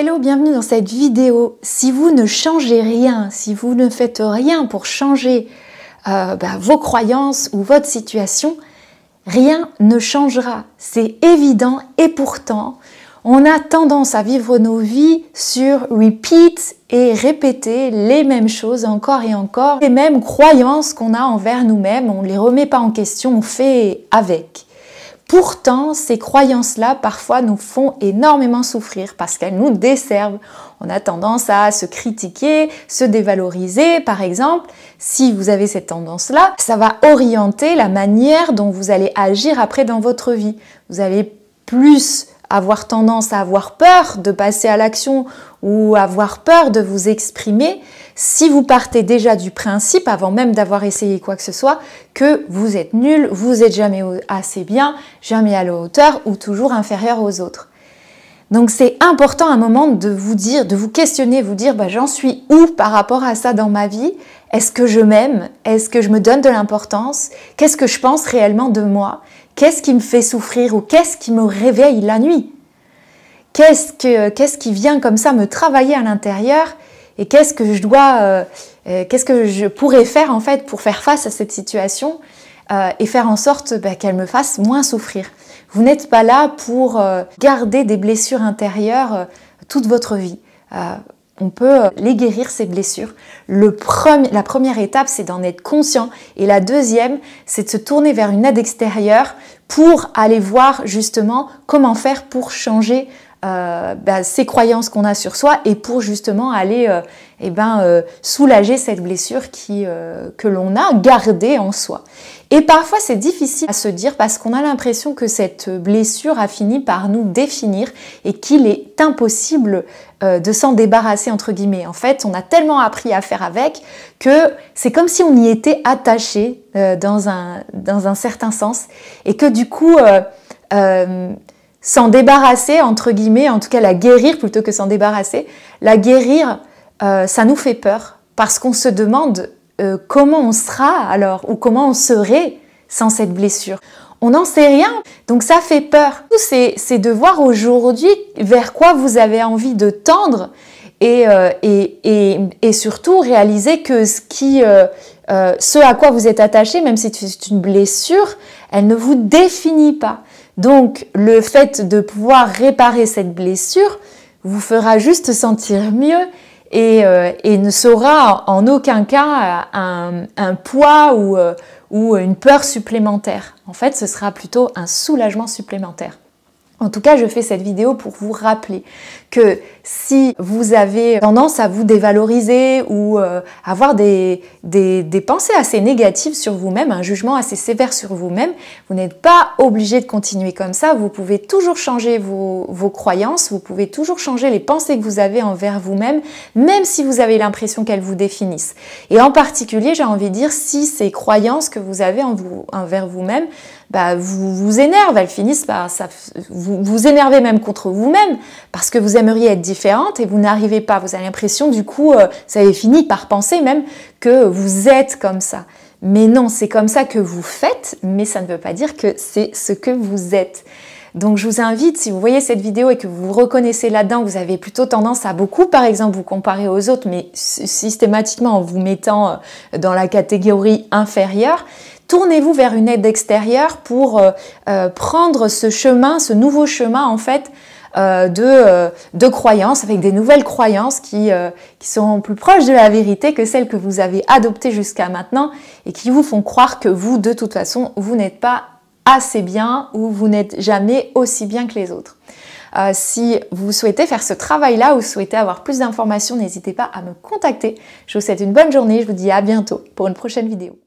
Hello, bienvenue dans cette vidéo. Si vous ne changez rien, si vous ne faites rien pour changer vos croyances ou votre situation, rien ne changera. C'est évident et pourtant, on a tendance à vivre nos vies sur repeat et répéter les mêmes choses encore et encore. Les mêmes croyances qu'on a envers nous-mêmes, on ne les remet pas en question, on fait avec. Pourtant, ces croyances-là, parfois, nous font énormément souffrir parce qu'elles nous desservent. On a tendance à se critiquer, se dévaloriser, par exemple. Si vous avez cette tendance-là, ça va orienter la manière dont vous allez agir après dans votre vie. Vous allez plus avoir tendance à avoir peur de passer à l'action ou avoir peur de vous exprimer si vous partez déjà du principe, avant même d'avoir essayé quoi que ce soit, que vous êtes nul, vous n'êtes jamais assez bien, jamais à la hauteur ou toujours inférieur aux autres. Donc c'est important à un moment de vous dire, de vous questionner, vous dire j'en suis où par rapport à ça dans ma vie? Est-ce que je m'aime? Est-ce que je me donne de l'importance? Qu'est-ce que je pense réellement de moi? Qu'est-ce qui me fait souffrir ou qu'est-ce qui me réveille la nuit? Qu'est-ce qui vient comme ça me travailler à l'intérieur? Et qu'est-ce que je pourrais faire en fait pour faire face à cette situation et faire en sorte qu'elle me fasse moins souffrir. Vous n'êtes pas là pour garder des blessures intérieures toute votre vie. On peut les guérir, ces blessures. La première étape, c'est d'en être conscient. Et la deuxième, c'est de se tourner vers une aide extérieure pour aller voir justement comment faire pour changer ces croyances qu'on a sur soi et pour justement aller soulager cette blessure que l'on a gardée en soi. Et parfois c'est difficile à se dire parce qu'on a l'impression que cette blessure a fini par nous définir et qu'il est impossible de s'en débarrasser entre guillemets. En fait, on a tellement appris à faire avec que c'est comme si on y était attaché dans un certain sens et que du coup s'en débarrasser, entre guillemets, en tout cas la guérir plutôt que s'en débarrasser, la guérir, ça nous fait peur parce qu'on se demande comment on sera alors ou comment on serait sans cette blessure. On n'en sait rien, donc ça fait peur. C'est de voir aujourd'hui vers quoi vous avez envie de tendre et surtout réaliser que ce à quoi vous êtes attaché, même si c'est une blessure, elle ne vous définit pas. Donc, le fait de pouvoir réparer cette blessure vous fera juste sentir mieux et ne sera en aucun cas un poids ou une peur supplémentaire. En fait, ce sera plutôt un soulagement supplémentaire. En tout cas, je fais cette vidéo pour vous rappeler que si vous avez tendance à vous dévaloriser ou avoir des pensées assez négatives sur vous-même, un jugement assez sévère sur vous-même, vous n'êtes pas obligé de continuer comme ça. Vous pouvez toujours changer vos croyances, vous pouvez toujours changer les pensées que vous avez envers vous-même, même si vous avez l'impression qu'elles vous définissent. Et en particulier, j'ai envie de dire, si ces croyances que vous avez envers vous-même vous énervent, elles finissent par vous énervez même contre vous-même parce que vous aimeriez être différente et vous n'arrivez pas. Vous avez l'impression du coup, ça avez fini par penser même que vous êtes comme ça. Mais non, c'est comme ça que vous faites, mais ça ne veut pas dire que c'est ce que vous êtes. Donc je vous invite, si vous voyez cette vidéo et que vous vous reconnaissez là-dedans, vous avez plutôt tendance à beaucoup, par exemple, vous comparer aux autres, mais systématiquement en vous mettant dans la catégorie inférieure, tournez-vous vers une aide extérieure pour prendre ce nouveau chemin en fait de croyances, avec des nouvelles croyances qui sont plus proches de la vérité que celles que vous avez adoptées jusqu'à maintenant et qui vous font croire que vous, de toute façon, vous n'êtes pas assez bien ou vous n'êtes jamais aussi bien que les autres. Si vous souhaitez faire ce travail-là ou souhaitez avoir plus d'informations, n'hésitez pas à me contacter. Je vous souhaite une bonne journée, je vous dis à bientôt pour une prochaine vidéo.